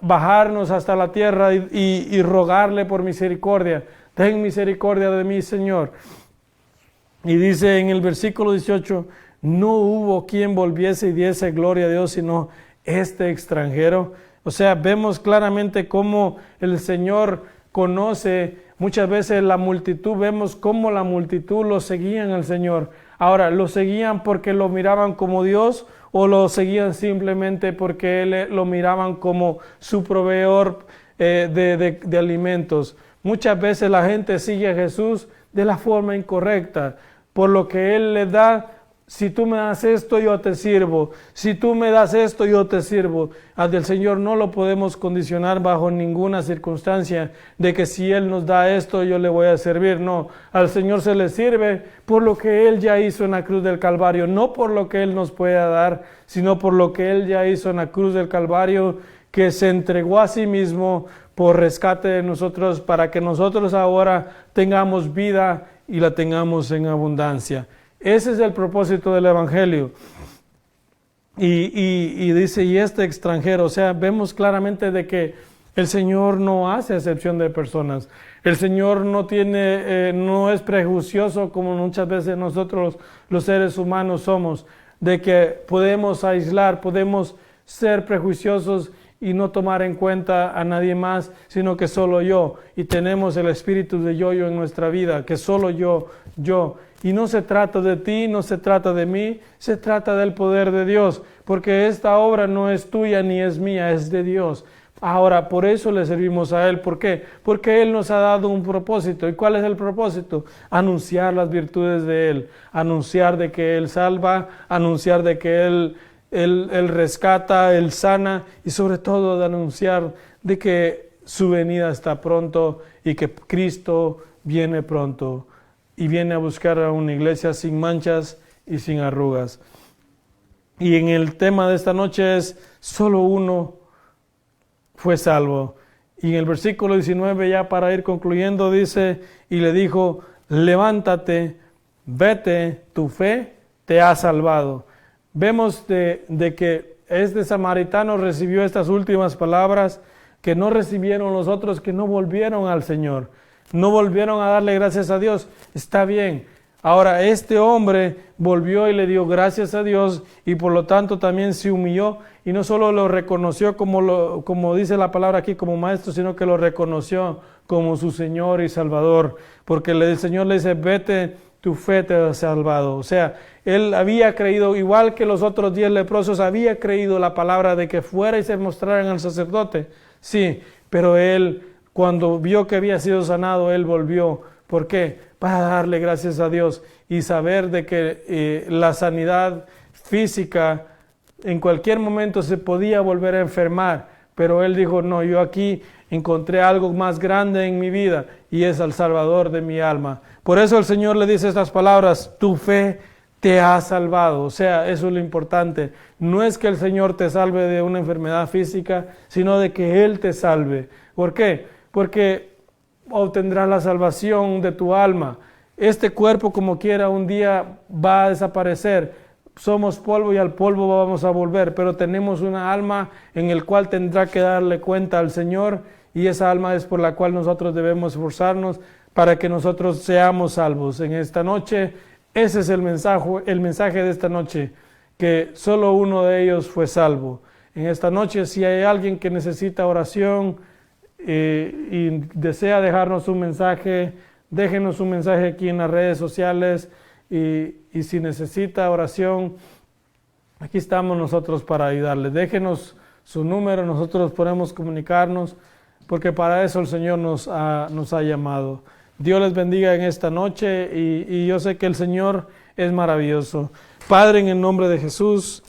bajarnos hasta la tierra y rogarle por misericordia. Ten misericordia de mí, Señor. Y dice en el versículo 18, no hubo quien volviese y diese gloria a Dios, sino este extranjero. O sea, vemos claramente cómo el Señor conoce muchas veces la multitud, vemos cómo la multitud lo seguían al Señor. Ahora, ¿lo seguían porque lo miraban como Dios o lo seguían simplemente porque lo miraban como su proveedor de alimentos? Muchas veces la gente sigue a Jesús de la forma incorrecta, por lo que Él les da si tú me das esto, yo te sirvo. Si tú me das esto, yo te sirvo. Al del Señor no lo podemos condicionar bajo ninguna circunstancia de que si Él nos da esto, yo le voy a servir. No, al Señor se le sirve por lo que Él ya hizo en la cruz del Calvario. No por lo que Él nos pueda dar, sino por lo que Él ya hizo en la cruz del Calvario, que se entregó a sí mismo por rescate de nosotros, para que nosotros ahora tengamos vida y la tengamos en abundancia. Ese es el propósito del Evangelio. Y dice, y este extranjero, o sea, vemos claramente de que el Señor no hace excepción de personas. El Señor no es prejuicioso como muchas veces nosotros los seres humanos somos, de que podemos aislar, podemos ser prejuiciosos y no tomar en cuenta a nadie más, sino que solo yo. Y tenemos el espíritu de yo en nuestra vida, que solo yo. Y no se trata de ti, no se trata de mí, se trata del poder de Dios, porque esta obra no es tuya ni es mía, es de Dios. Ahora, por eso le servimos a Él. ¿Por qué? Porque Él nos ha dado un propósito. ¿Y cuál es el propósito? Anunciar las virtudes de Él, anunciar de que Él salva, anunciar de que Él rescata, Él sana, y sobre todo de anunciar de que su venida está pronto y que Cristo viene pronto y viene a buscar a una iglesia sin manchas y sin arrugas. Y en el tema de esta noche es solo uno fue salvo. Y en el versículo 19, ya para ir concluyendo, dice, y le dijo, levántate, vete, tu fe te ha salvado. Vemos de que este samaritano recibió estas últimas palabras que no recibieron los otros, que no volvieron al Señor, no volvieron a darle gracias a Dios. Está bien. Ahora, este hombre volvió y le dio gracias a Dios y por lo tanto también se humilló y no solo lo reconoció como dice la palabra aquí como maestro, sino que lo reconoció como su Señor y Salvador, porque el Señor le dice, vete, tu fe te ha salvado. O sea, él había creído, igual que los otros 10 leprosos, había creído la palabra de que fuera y se mostraran al sacerdote. Sí, pero él, cuando vio que había sido sanado, él volvió. ¿Por qué? Para darle gracias a Dios y saber de que la sanidad física en cualquier momento se podía volver a enfermar, pero él dijo, no, yo aquí encontré algo más grande en mi vida y es al Salvador de mi alma. Por eso el Señor le dice estas palabras, tu fe te ha salvado. O sea, eso es lo importante. No es que el Señor te salve de una enfermedad física, sino de que Él te salve. ¿Por qué? Porque obtendrás la salvación de tu alma. Este cuerpo, como quiera, un día va a desaparecer. Somos polvo y al polvo vamos a volver, pero tenemos una alma en el cual tendrá que darle cuenta al Señor, y esa alma es por la cual nosotros debemos esforzarnos para que nosotros seamos salvos. En esta noche, ese es el mensaje de esta noche, que solo uno de ellos fue salvo. En esta noche, si hay alguien que necesita oración, y desea dejarnos un mensaje, déjenos un mensaje aquí en las redes sociales y si necesita oración, aquí estamos nosotros para ayudarle. Déjenos su número, nosotros podemos comunicarnos, porque para eso el Señor nos ha llamado. Dios les bendiga en esta noche y yo sé que el Señor es maravilloso. Padre, en el nombre de Jesús,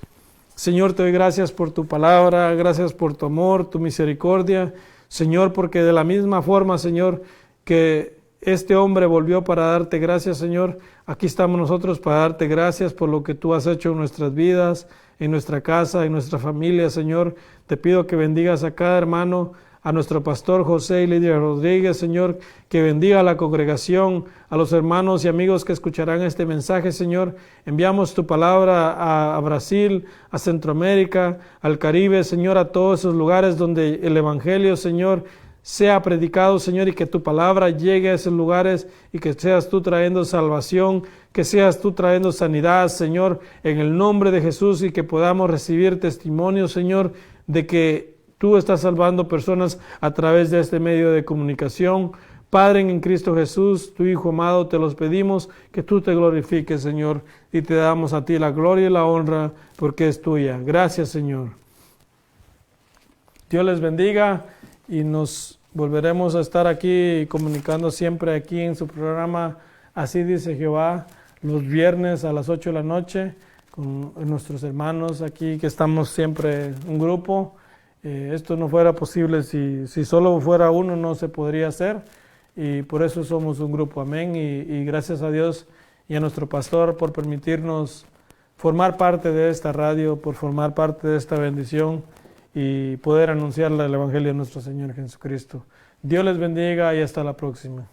Señor, te doy gracias por tu palabra, gracias por tu amor, tu misericordia. Señor, porque de la misma forma, Señor, que este hombre volvió para darte gracias, Señor, aquí estamos nosotros para darte gracias por lo que tú has hecho en nuestras vidas, en nuestra casa, en nuestra familia, Señor. Te pido que bendigas a cada hermano, a nuestro pastor José y Lidia Rodríguez, Señor, que bendiga a la congregación, a los hermanos y amigos que escucharán este mensaje, Señor. Enviamos tu palabra a Brasil, a Centroamérica, al Caribe, Señor, a todos esos lugares donde el Evangelio, Señor, sea predicado, Señor, y que tu palabra llegue a esos lugares y que seas tú trayendo salvación, que seas tú trayendo sanidad, Señor, en el nombre de Jesús, y que podamos recibir testimonio, Señor, de que tú estás salvando personas a través de este medio de comunicación. Padre, en Cristo Jesús, tu Hijo amado, te los pedimos, que tú te glorifiques, Señor, y te damos a ti la gloria y la honra, porque es tuya. Gracias, Señor. Dios les bendiga y nos volveremos a estar aquí comunicando siempre aquí en su programa Así dice Jehová. los viernes a las 8 de la noche con nuestros hermanos aquí, que estamos siempre un grupo. Esto no fuera posible si solo fuera uno, no se podría hacer, y por eso somos un grupo. Amén. Y gracias a Dios y a nuestro pastor por permitirnos formar parte de esta radio, por formar parte de esta bendición y poder anunciarle el Evangelio de nuestro Señor Jesucristo. Dios les bendiga y hasta la próxima.